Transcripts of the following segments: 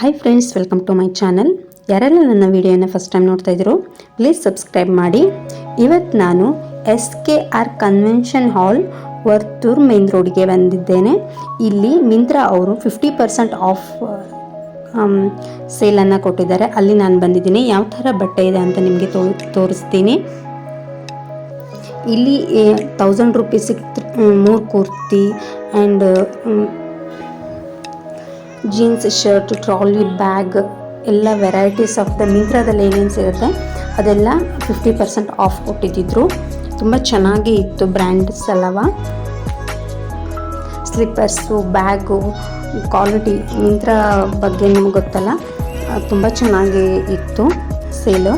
Hi friends, welcome to my channel. ಯಾರೆಲ್ಲ ನನ್ನ ವಿಡಿಯೋನ ಫಸ್ಟ್ ಟೈಮ್ ನೋಡ್ತಾ ಇದ್ದೀರೋ ಪ್ಲೀಸ್ ಸಬ್ಸ್ಕ್ರೈಬ್ ಮಾಡಿ. ಇವತ್ತು ನಾನು SKR convention hall Varthur main ರೋಡ್ಗೆ ಬಂದಿದ್ದೇನೆ. ಇಲ್ಲಿ ಮಿಂತ್ರಾ ಅವರು 50% ಆಫ್ ಸೇಲನ್ನು ಕೊಟ್ಟಿದ್ದಾರೆ. ಅಲ್ಲಿ ನಾನು ಬಂದಿದ್ದೀನಿ. ಯಾವ ಥರ ಬಟ್ಟೆ ಇದೆ ಅಂತ ನಿಮಗೆ ತೋರಿಸ್ತೀನಿ. ಇಲ್ಲಿ 1000 ರೂಪೀಸಿಗೆ 3 kurti and jeans shirt, trolley bag ಎಲ್ಲ ವೆರೈಟೀಸ್ ಆಫ್ ದ ಮಿಂತ್ರಾದಲ್ಲಿ ಏನೇನು ಸಿಗುತ್ತೆ ಅದೆಲ್ಲ 50% ಆಫ್ ಕೊಟ್ಟಿದ್ದರು. ತುಂಬ ಚೆನ್ನಾಗಿ ಇತ್ತು. ಬ್ರ್ಯಾಂಡ್ಸ್ ಅಲ್ಲವ, ಸ್ಲಿಪ್ಪರ್ಸು, ಬ್ಯಾಗು, ಕ್ವಾಲಿಟಿ ಮಿಂತ್ರಾ ಬಗ್ಗೆ ನಿಮ್ಗೆ ಗೊತ್ತಲ್ಲ, ತುಂಬ ಚೆನ್ನಾಗಿ ಇತ್ತು ಸೇಲು.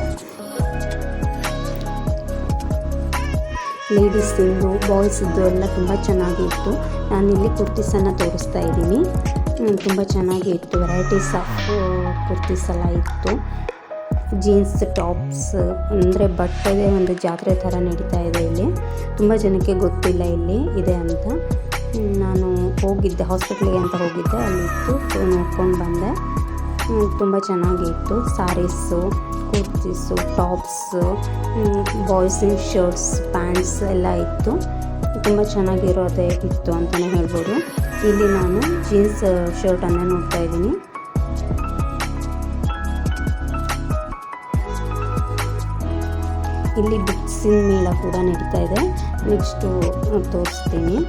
ಲೇಡೀಸಿಂದು, ಬಾಯ್ಸಿದ್ದು ಎಲ್ಲ ತುಂಬ ಚೆನ್ನಾಗಿತ್ತು. ನಾನಿಲ್ಲಿ ಕುರ್ತೀಸನ್ನು ತೋರಿಸ್ತಾ ಇದ್ದೀನಿ. ತುಂಬ ಚೆನ್ನಾಗಿ ಇತ್ತು. ವೆರೈಟೀಸ್ ಆಫ್ ಕುರ್ತೀಸ್ ಎಲ್ಲ ಇತ್ತು. ಜೀನ್ಸ್ ಟಾಪ್ಸ್ ಅಂದರೆ ಬಟ್ಟೆದೇ ಒಂದು ಜಾತ್ರೆ ಥರ ನಡೀತಾ ಇದೆ ಇಲ್ಲಿ. ತುಂಬ ಜನಕ್ಕೆ ಗೊತ್ತಿಲ್ಲ ಇಲ್ಲಿ ಇದೆ ಅಂತ. ನಾನು ಹೋಗಿದ್ದೆ, ಹಾಸ್ಪಿಟ್ಲಿಗೆ ಅಂತ ಹೋಗಿದ್ದೆ, ಅಲ್ಲಿತ್ತು, ನೋಡ್ಕೊಂಡು ಬಂದೆ. ತುಂಬ ಚೆನ್ನಾಗಿತ್ತು. ಸ್ಯಾರೀಸು, ಕುರ್ತೀಸು, ಟಾಪ್ಸು, ಬಾಯ್ಸಿನ ಶರ್ಟ್ಸ್, ಪ್ಯಾಂಟ್ಸ್ ಎಲ್ಲ ಇತ್ತು. ತುಂಬ ಚೆನ್ನಾಗಿರೋದೇ ಇತ್ತು ಅಂತಲೇ ಹೇಳ್ಬೋದು. ಇಲ್ಲಿ ನಾನು ಜೀನ್ಸ್ ಶರ್ಟನ್ನು ನೋಡ್ತಾ ಇದ್ದೀನಿ. ಇಲ್ಲಿ ಬುಕ್ಸಿನ ಮೇಳ ಕೂಡ ನಡೀತಾ ಇದೆ. ನೆಕ್ಸ್ಟು ತೋರಿಸ್ತೀನಿ.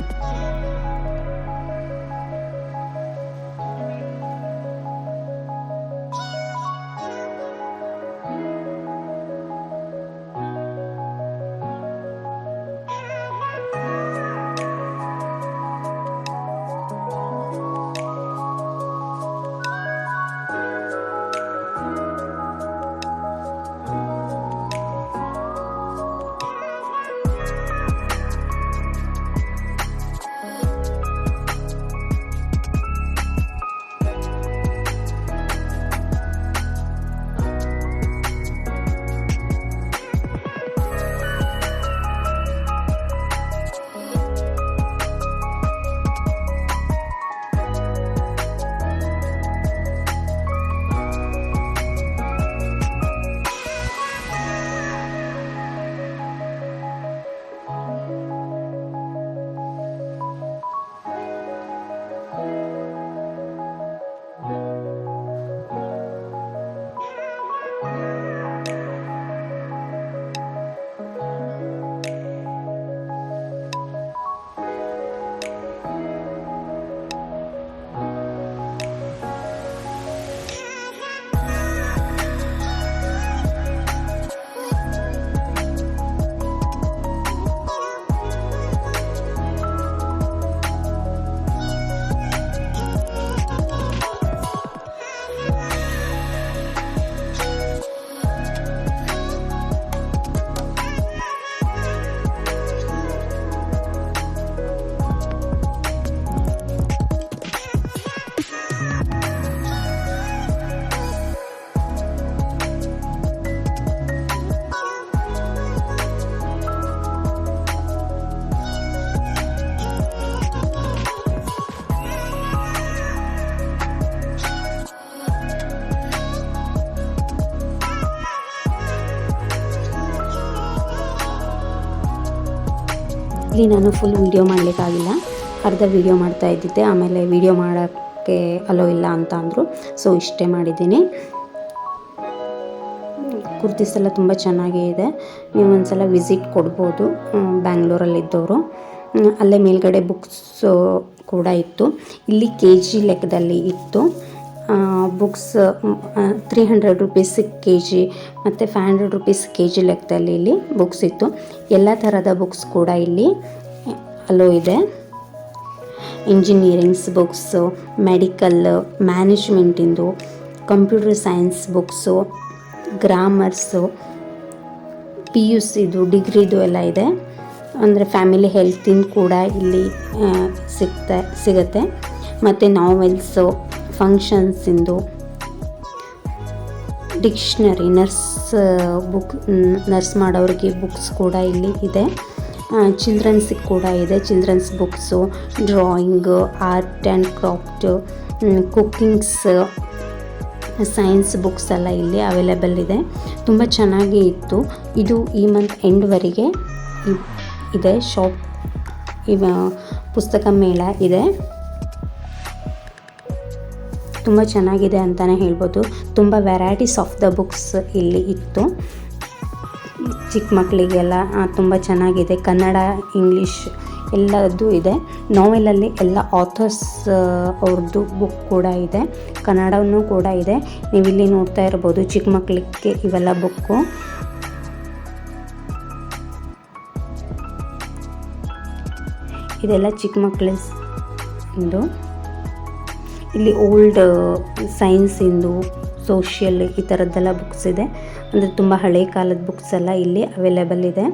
ಇಲ್ಲಿ ನಾನು ಫುಲ್ ವೀಡಿಯೋ ಮಾಡಲಿಕ್ಕಾಗಿಲ್ಲ, ಅರ್ಧ ವೀಡಿಯೋ ಮಾಡ್ತಾ ಇದ್ದಿದ್ದೆ. ಆಮೇಲೆ ವೀಡಿಯೋ ಮಾಡೋಕ್ಕೆ ಅಲೋ ಇಲ್ಲ ಅಂತ ಅಂದರು, ಸೊ ಇಷ್ಟೇ ಮಾಡಿದ್ದೀನಿ. ಕುರ್ತೀಸ್ ಎಲ್ಲ ತುಂಬ ಚೆನ್ನಾಗೇ ಇದೆ. ನೀವು ಒಂದ್ಸಲ ವಿಸಿಟ್ ಕೊಡ್ಬೋದು ಬ್ಯಾಂಗ್ಳೂರಲ್ಲಿದ್ದವರು. ಅಲ್ಲೇ ಮೇಲ್ಗಡೆ ಬುಕ್ಸ್ ಕೂಡ ಇತ್ತು. ಇಲ್ಲಿ KG ಲೆಕ್ಕದಲ್ಲಿ ಇತ್ತು. ಬುಕ್ಸ್ 300 ರೂಪೀಸ್ KG ಮತ್ತು 500 ರೂಪೀಸ್ KG ಲೆಕ್ಕದಲ್ಲಿ ಇಲ್ಲಿ ಬುಕ್ಸ್ ಇತ್ತು. ಎಲ್ಲ ಥರದ ಬುಕ್ಸ್ ಕೂಡ ಇಲ್ಲಿ ಅಲೋ ಇದೆ. ಇಂಜಿನಿಯರಿಂಗ್ಸ್ ಬುಕ್ಸು, ಮೆಡಿಕಲ್, ಮ್ಯಾನೇಜ್ಮೆಂಟಿಂದು, ಕಂಪ್ಯೂಟರ್ ಸೈನ್ಸ್ ಬುಕ್ಸು, ಗ್ರಾಮರ್ಸು, PUCದು, ಡಿಗ್ರಿದು ಎಲ್ಲ ಇದೆ. ಅಂದರೆ ಫ್ಯಾಮಿಲಿ ಹೆಲ್ತಿಂದು ಕೂಡ ಇಲ್ಲಿ ಸಿಗುತ್ತೆ. ಮತ್ತು ನಾವೆಲ್ಸು, ಫಂಕ್ಷನ್ಸಿಂದು, ಡಿಕ್ಷನರಿ, ನರ್ಸ್ ಮಾಡೋರಿಗೆ ಬುಕ್ಸ್ ಕೂಡ ಇಲ್ಲಿ ಇದೆ. ಚಿಲ್ಡ್ರನ್ಸಿಗೆ ಕೂಡ ಇದೆ. Children's books, drawing, art and craft, cookings, science books ಎಲ್ಲ ಇಲ್ಲಿ ಅವೈಲೇಬಲ್ ಇದೆ. ತುಂಬ ಚೆನ್ನಾಗಿ ಇತ್ತು. ಇದು ಈ ಮಂತ್ ಎಂಡ್ವರೆಗೆ ಇದೆ ಶಾಪ್, ಪುಸ್ತಕ ಮೇಳ ಇದೆ. ತುಂಬ ಚೆನ್ನಾಗಿದೆ ಅಂತಲೇ ಹೇಳ್ಬೋದು. ತುಂಬ ವೆರೈಟೀಸ್ ಆಫ್ ದ ಬುಕ್ಸ್ ಇಲ್ಲಿ ಇತ್ತು. ಚಿಕ್ಕ ಮಕ್ಕಳಿಗೆಲ್ಲ ತುಂಬ ಚೆನ್ನಾಗಿದೆ. ಕನ್ನಡ, ಇಂಗ್ಲೀಷ್ ಎಲ್ಲದೂ ಇದೆ. ನಾವೆಲಲ್ಲಿ ಎಲ್ಲ ಆಥರ್ಸ್ ಅವ್ರದ್ದು ಬುಕ್ ಕೂಡ ಇದೆ, ಕನ್ನಡವೂ ಕೂಡ ಇದೆ. ನೀವಿಲ್ಲಿ ನೋಡ್ತಾ ಇರ್ಬೋದು ಚಿಕ್ಕ ಮಕ್ಕಳಿಗೆ ಇವೆಲ್ಲ ಬುಕ್ಕು. ಇದೆಲ್ಲ ಚಿಕ್ಕ ಮಕ್ಕಳಿಂದು. ಇಲ್ಲಿ ಓಲ್ಡ್ ಸೈನ್ಸಿಂದು, ಸೋಷಿಯಲ್ ಈ ಥರದ್ದೆಲ್ಲ ಬುಕ್ಸ್ ಇದೆ. ಅಂದರೆ ತುಂಬ ಹಳೆ ಕಾಲದ ಬುಕ್ಸ್ ಎಲ್ಲ ಇಲ್ಲಿ ಅವೈಲೇಬಲ್ ಇದೆ.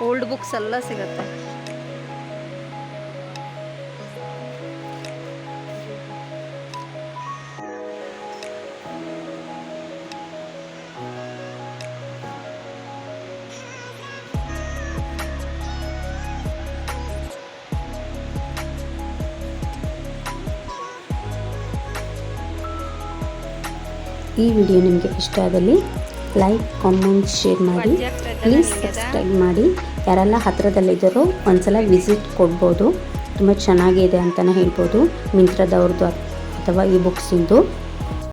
ಓಲ್ಡ್ ಬುಕ್ಸ್ ಎಲ್ಲ ಸಿಗುತ್ತೆ. ಈ ವಿಡಿಯೋ ನಿಮಗೆ ಇಷ್ಟ ಆದಲ್ಲಿ ಲೈಕ್, ಕಾಮೆಂಟ್, ಶೇರ್ ಮಾಡಿ. ಪ್ಲೀಸ್ ಸಬ್ಸ್ಕ್ರೈಬ್ ಮಾಡಿ. ಯಾರೆಲ್ಲ ಹತ್ತಿರದಲ್ಲಿದ್ದಾರೋ ಒಂದ್ಸಲ ವಿಸಿಟ್ ಕೊಡ್ಬೋದು. ತುಂಬ ಚೆನ್ನಾಗಿದೆ ಅಂತಲೇ ಹೇಳ್ಬೋದು. ಮಿಂತ್ರದವ್ರದ್ದು ಅಥವಾ ಈ ಬುಕ್ಸಿಂದು.